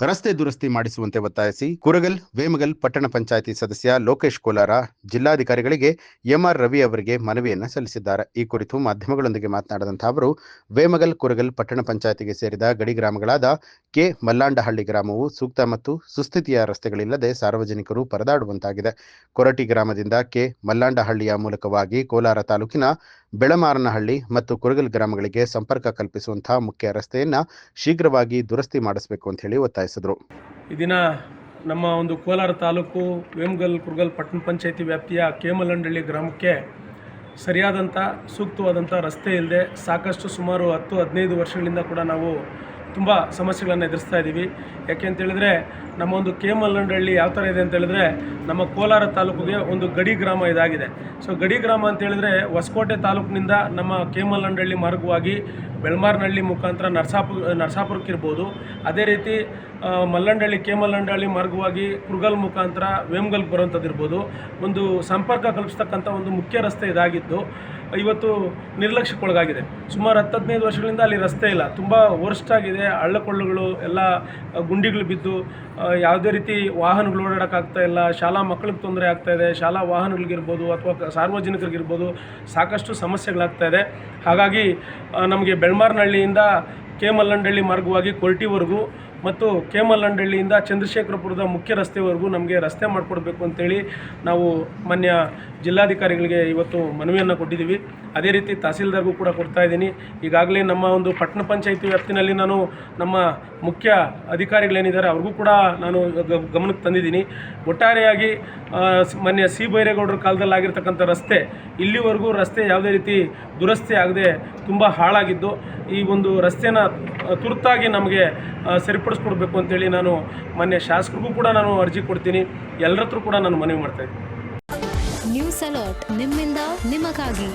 ರಸ್ತೆ ದುರಸ್ತಿ ಮಾಡಿಸುವಂತೆ ಒತ್ತಾಯಿಸಿ ಕುರಗಲ್ ವೇಮಗಲ್ ಪಟ್ಟಣ ಪಂಚಾಯಿತಿ ಸದಸ್ಯ ಲೋಕೇಶ್ ಕೋಲಾರ ಜಿಲ್ಲಾಧಿಕಾರಿಗಳಿಗೆ ಎಂಆರ್ ರವಿ ಅವರಿಗೆ ಮನವಿಯನ್ನು ಸಲ್ಲಿಸಿದ್ದಾರೆ. ಈ ಕುರಿತು ಮಾಧ್ಯಮಗಳೊಂದಿಗೆ ಮಾತನಾಡಿದಂತಹ ಅವರು, ವೇಮಗಲ್ ಕುರಗಲ್ ಪಟ್ಟಣ ಪಂಚಾಯಿತಿಗೆ ಸೇರಿದ ಗಡಿ ಗ್ರಾಮಗಳಾದ ಕೆ ಮಲ್ಲಾಂಡಹಳ್ಳಿ ಗ್ರಾಮವು ಸೂಕ್ತ ಮತ್ತು ಸುಸ್ಥಿತಿಯ ರಸ್ತೆಗಳಿಲ್ಲದೆ ಸಾರ್ವಜನಿಕರು ಪರದಾಡುವಂತಾಗಿದೆ. ಕೊರಟಿ ಗ್ರಾಮದಿಂದ ಕೆ ಮಲ್ಲಾಂಡಹಳ್ಳಿಯ ಮೂಲಕವಾಗಿ ಕೋಲಾರ ತಾಲೂಕಿನ ಬೆಳಮಾರನಹಳ್ಳಿ ಮತ್ತು ಕುರಗಲ್ ಗ್ರಾಮಗಳಿಗೆ ಸಂಪರ್ಕ ಕಲ್ಪಿಸುವಂತಹ ಮುಖ್ಯ ರಸ್ತೆಯನ್ನ ಶೀಘ್ರವಾಗಿ ದುರಸ್ತಿ ಮಾಡಿಸಬೇಕು ಅಂತ ಹೇಳಿ ಒತ್ತಾಯಿಸಿದರು. ಈ ದಿನ ನಮ್ಮ ಒಂದು ಕೋಲಾರ ತಾಲೂಕು ವೇಮಗಲ್ ಕುರಗಲ್ ಪಟ್ಟಣ ಪಂಚಾಯಿತಿ ವ್ಯಾಪ್ತಿಯ ಕೆ ಮಲ್ಲಂಡಹಳ್ಳಿ ಗ್ರಾಮಕ್ಕೆ ಸರಿಯಾದಂಥ ಸೂಕ್ತವಾದಂಥ ರಸ್ತೆ ಇಲ್ಲದೆ ಸಾಕಷ್ಟು ಸುಮಾರು 10-15 ವರ್ಷಗಳಿಂದ ಕೂಡ ನಾವು ತುಂಬ ಸಮಸ್ಯೆಗಳನ್ನು ಎದುರಿಸ್ತಾ ಇದ್ದೀವಿ. ಯಾಕೆ ಅಂತೇಳಿದ್ರೆ ನಮ್ಮ ಒಂದು ಕೆ ಮಲ್ಲಂಡಹಳ್ಳಿ ಯಾವ ಥರ ಇದೆ ಅಂತ ಹೇಳಿದ್ರೆ ನಮ್ಮ ಕೋಲಾರ ತಾಲೂಕಿಗೆ ಒಂದು ಗಡಿ ಗ್ರಾಮ ಇದಾಗಿದೆ. ಸೊ ಗಡಿ ಗ್ರಾಮ ಅಂತ ಹೇಳಿದ್ರೆ ಹೊಸಕೋಟೆ ತಾಲೂಕಿನಿಂದ ನಮ್ಮ ಕೆ ಮಲ್ಲಂಡಹಳ್ಳಿ ಮಾರ್ಗವಾಗಿ ಬೆಳಮಾರನಹಳ್ಳಿ ಮುಖಾಂತರ ನರಸಾಪುರಕ್ಕೆ ಇರ್ಬೋದು. ಅದೇ ರೀತಿ ಮಲ್ಲಂಡಹಳ್ಳಿ ಕೆ ಮಲ್ಲಂಡಹಳ್ಳಿ ಮಾರ್ಗವಾಗಿ ಕುರಗಲ್ ಮುಖಾಂತರ ವೇಮಗಲ್ಗೆ ಬರುವಂಥದ್ದು ಇರ್ಬೋದು. ಒಂದು ಸಂಪರ್ಕ ಕಲ್ಪಿಸ್ತಕ್ಕಂಥ ಒಂದು ಮುಖ್ಯ ರಸ್ತೆ ಇದಾಗಿದ್ದು ಇವತ್ತು ನಿರ್ಲಕ್ಷ್ಯಕ್ಕೊಳಗಾಗಿದೆ. ಸುಮಾರು 10-15 ವರ್ಷಗಳಿಂದ ಅಲ್ಲಿ ರಸ್ತೆ ಇಲ್ಲ, ತುಂಬ ವರ್ಸ್ಟ್ ಆಗಿದೆ. ಹಳ್ಳಕೊಳ್ಳಗಳು ಎಲ್ಲ ಗುಂಡಿಗಳು ಬಿದ್ದು ಯಾವುದೇ ರೀತಿ ವಾಹನಗಳು ಓಡಾಡೋಕ್ಕಾಗ್ತಾ ಇಲ್ಲ. ಶಾಲಾ ಮಕ್ಕಳಿಗೆ ತೊಂದರೆ ಆಗ್ತಾಯಿದೆ, ಶಾಲಾ ವಾಹನಗಳಿಗಿರ್ಬೋದು ಅಥವಾ ಸಾರ್ವಜನಿಕರಿಗಿರ್ಬೋದು ಸಾಕಷ್ಟು ಸಮಸ್ಯೆಗಳಾಗ್ತಾ ಇದೆ. ಹಾಗಾಗಿ ನಮಗೆ ಬೆಳಮಾರನಹಳ್ಳಿಯಿಂದ ಕೆ ಮಲ್ಲಂಡಹಳ್ಳಿ ಮಾರ್ಗವಾಗಿ ಕೊರಟಿವರೆಗೂ ಮತ್ತು ಕೆ ಮಲ್ಲಂಡಹಳ್ಳಿಯಿಂದ ಚಂದ್ರಶೇಖರಪುರದ ಮುಖ್ಯ ರಸ್ತೆವರೆಗೂ ನಮಗೆ ರಸ್ತೆ ಮಾಡಿಕೊಡ್ಬೇಕು ಅಂತೇಳಿ ನಾವು ಮಾನ್ಯ ಜಿಲ್ಲಾಧಿಕಾರಿಗಳಿಗೆ ಇವತ್ತು ಮನವಿಯನ್ನು ಕೊಟ್ಟಿದ್ದೀವಿ. ಅದೇ ರೀತಿ ತಹಸೀಲ್ದಾರ್ಗೂ ಕೂಡ ಕೊಡ್ತಾ ಇದ್ದೀನಿ. ಈಗಾಗಲೇ ನಮ್ಮ ಒಂದು ಪಟ್ಟಣ ಪಂಚಾಯಿತಿ ವ್ಯಾಪ್ತಿನಲ್ಲಿ ನಾನು ನಮ್ಮ ಮುಖ್ಯ ಅಧಿಕಾರಿಗಳೇನಿದ್ದಾರೆ ಅವ್ರಿಗೂ ಕೂಡ ನಾನು ಗಮನಕ್ಕೆ ತಂದಿದ್ದೀನಿ. ಒಟ್ಟಾರೆಯಾಗಿ ಮಾನ್ಯ ಸಿ ಬೈರೇಗೌಡರ ಕಾಲದಲ್ಲಿ ಆಗಿರ್ತಕ್ಕಂಥ ರಸ್ತೆ ಇಲ್ಲಿವರೆಗೂ ರಸ್ತೆ ಯಾವುದೇ ರೀತಿ ದುರಸ್ತಿ ಆಗದೆ ತುಂಬ ಹಾಳಾಗಿದ್ದು, ಈ ಒಂದು ರಸ್ತೆನ ತುರ್ತಾಗಿ ನಮಗೆ ಸರಿಪಡಿಸ್ಕೊಡ್ಬೇಕು ಅಂತೇಳಿ ನಾನು ಮಾನ್ಯ ಶಾಸಕರಿಗೂ ಕೂಡ ನಾನು ಅರ್ಜಿ ಕೊಡ್ತೀನಿ. ಎಲ್ಲರ ಹತ್ರ ಕೂಡ ನಾನು ಮನವಿ ಮಾಡ್ತಾಯಿದ್ದೀನಿ. ನ್ಯೂಸ್ ಅಲರ್ಟ್ ನಿಮ್ಮಿಂದ ನಿಮಗಾಗಿ.